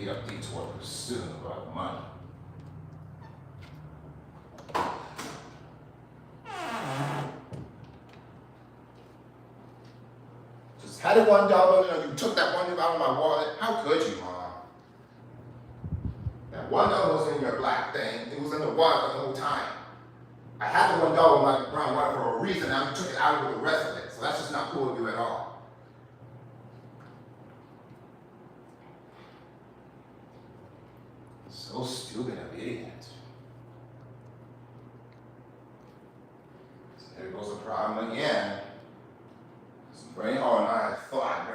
lead up toward pursuing about money. Just had it $1, you took that $1 out of my wallet. How could you, Mom? That $1 was in your black thing. It was in the wallet the whole time. I had the $1 in my brown wallet for a reason. Now you took it out with the rest of it. So that's just not cool of you at all. So stupid of idiot. So there goes the problem again. Brain, oh, and I thought,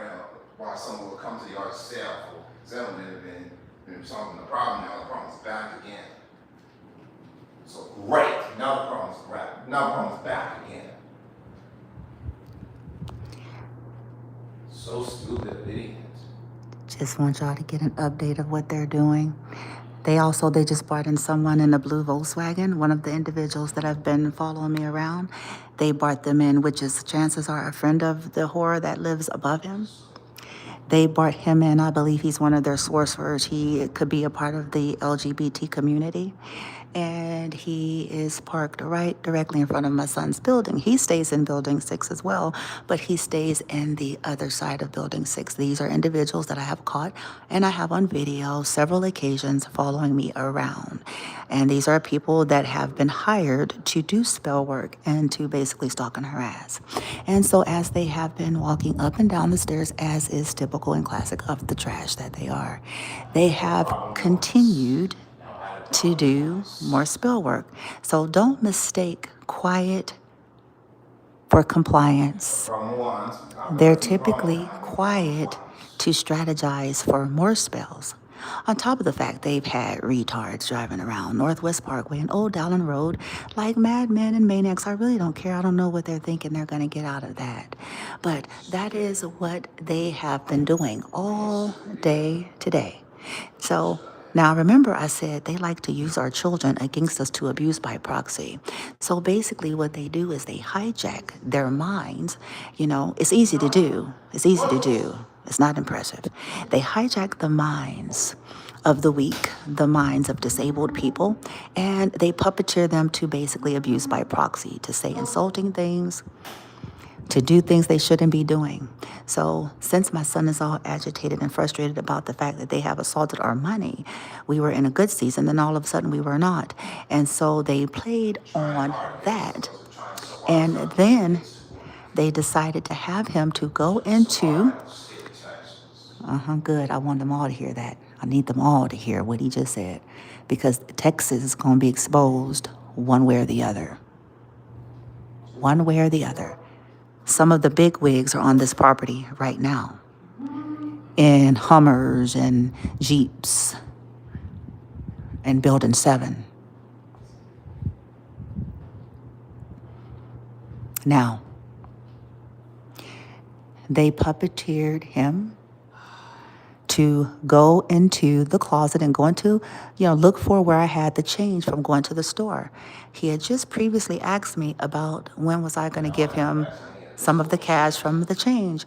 why someone would come to the yard sale for settlement and been solving the problem. Now the problem's back again. So great, now the problem's back again. So stupid of idiot. Just want y'all to get an update of what they're doing. They just brought in someone in a blue Volkswagen, one of the individuals that have been following me around. They brought them in, which is chances are a friend of the whore that lives above him. They brought him in. I believe he's one of their sorcerers. He could be a part of the LGBT community. And he is parked right directly in front of my son's building. He stays in building 6 as well, but he stays in the other side of building 6. These are individuals that I have caught and I have on video several occasions following me around. And these are people that have been hired to do spell work and to basically stalk and harass. And so as they have been walking up and down the stairs, as is typical and classic of the trash that they are, they have continued to do more spell work. So don't mistake quiet for compliance. They're typically quiet to strategize for more spells. On top of the fact they've had retards driving around Northwest Parkway and Old Dowling Road like madmen and maniacs. I really don't care. I don't know what they're thinking they're going to get out of that. But that is what they have been doing all day today. So now, remember I said they like to use our children against us to abuse by proxy. So basically what they do is they hijack their minds. You know, it's easy to do. It's easy to do. It's not impressive. They hijack the minds of the weak, the minds of disabled people, and they puppeteer them to basically abuse by proxy, to say insulting things, to do things they shouldn't be doing. So since my son is all agitated and frustrated about the fact that they have assaulted our money, we were in a good season, then all of a sudden we were not. And so they played on that. And then they decided to have him to go into, good, I want them all to hear that. I need them all to hear what he just said, because Texas is going to be exposed one way or the other. One way or the other. Some of the big wigs are on this property right now in Hummers and Jeeps and Building 7. Now, they puppeteered him to go into the closet and go into, look for where I had the change from going to the store. He had just previously asked me about when was I going to give him some of the cash from the change.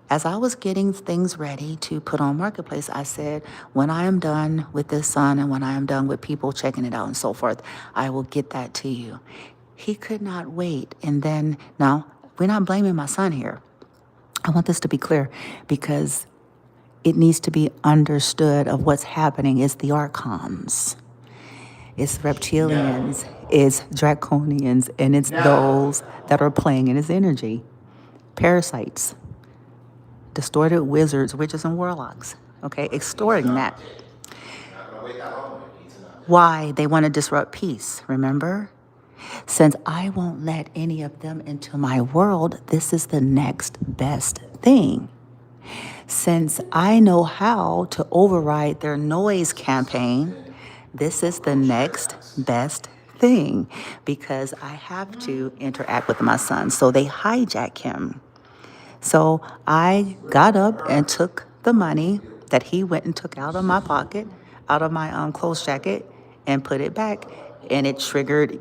As I was getting things ready to put on Marketplace, I said, when I am done with this son and when I am done with people checking it out and so forth, I will get that to you. He could not wait. And then, now, we're not blaming my son here. I want this to be clear because it needs to be understood of what's happening. It's the archons. It's reptilians, it's draconians, and it's those that are playing in his energy. Parasites, distorted wizards, witches, and warlocks, okay, extorting that. Why? They want to disrupt peace, remember? Since I won't let any of them into my world, this is the next best thing. Since I know how to override their noise campaign, this is the next best thing because I have to interact with my son. So they hijack him. So I got up and took the money that he went and took out of my pocket, out of my clothes jacket, and put it back. And it triggered,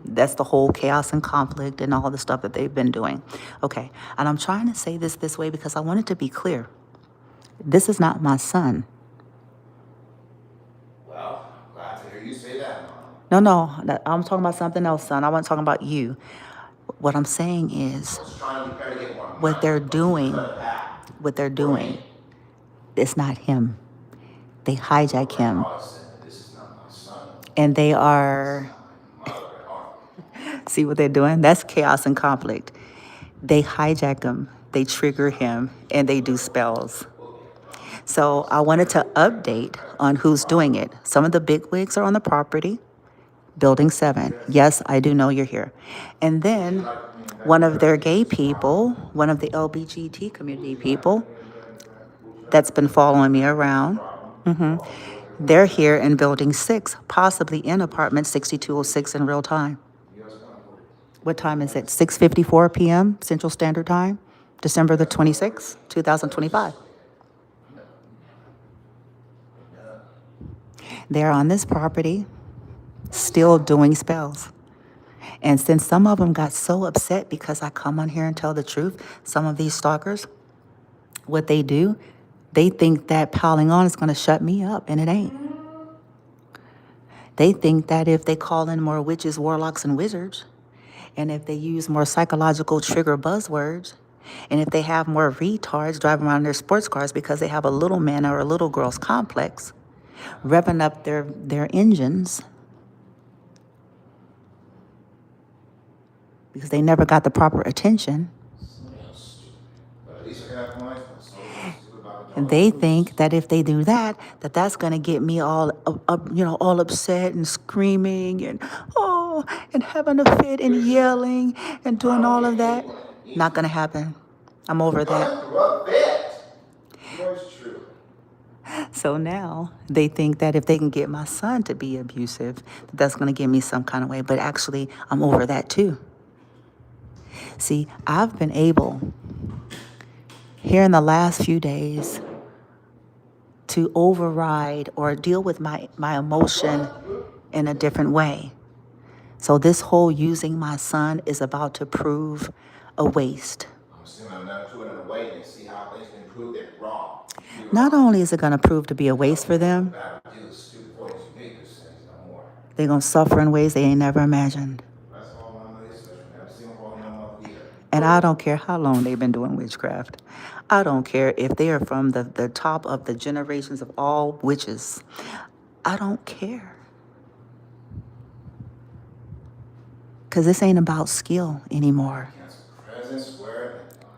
that's the whole chaos and conflict and all the stuff that they've been doing. Okay, and I'm trying to say this way because I want it to be clear. This is not my son. No, I'm talking about something else, son. I wasn't talking about you. What I'm saying is, I was trying to prepare to get more money. what they're but doing, cut it out. what they're doing, it's not him. They hijack him, I said, this is not my son. and they are. My mother at heart. See what they're doing? That's chaos and conflict. They hijack him, they trigger him, and they do spells. So I wanted to update on who's doing it. Some of the big wigs are on the property, Building 7. Yes, I do know you're here. And then one of their gay people, one of the LBGT community people that's been following me around, they're here in Building 6, possibly in apartment 6206 in real time. What time is it? 6:54 p.m. Central Standard Time, December the 26th, 2025. They're on this property, still doing spells. And since some of them got so upset because I come on here and tell the truth, some of these stalkers, what they do, they think that piling on is going to shut me up, and it ain't. They think that if they call in more witches, warlocks, and wizards, and if they use more psychological trigger buzzwords, and if they have more retards driving around their sports cars because they have a little man or a little girl's complex, revving up their engines because they never got the proper attention, But at least I got points. So stupid about it. and they think that if they do that, that's going to get me all all upset and screaming and having a fit and yelling and doing all of that. Not going to happen. I'm over that. Well, bet. You know it's true. So now they think that if they can get my son to be abusive, that's going to give me some kind of way. But actually, I'm over that too. See, I've been able, here in the last few days, to override or deal with my emotion in a different way. So this whole using my son is about to prove a waste. I'm assuming I'm not doing it away and see how things can prove it wrong. Not only is it going to prove to be a waste for them, they're going to suffer in ways they ain't never imagined. That's all I'm going to say. I've seen them all in either. And I don't care how long they've been doing witchcraft. I don't care if they are from the top of the generations of all witches. I don't care. Because this ain't about skill anymore.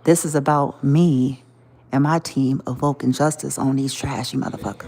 This is about me and my team evoking justice on these trashy motherfuckers.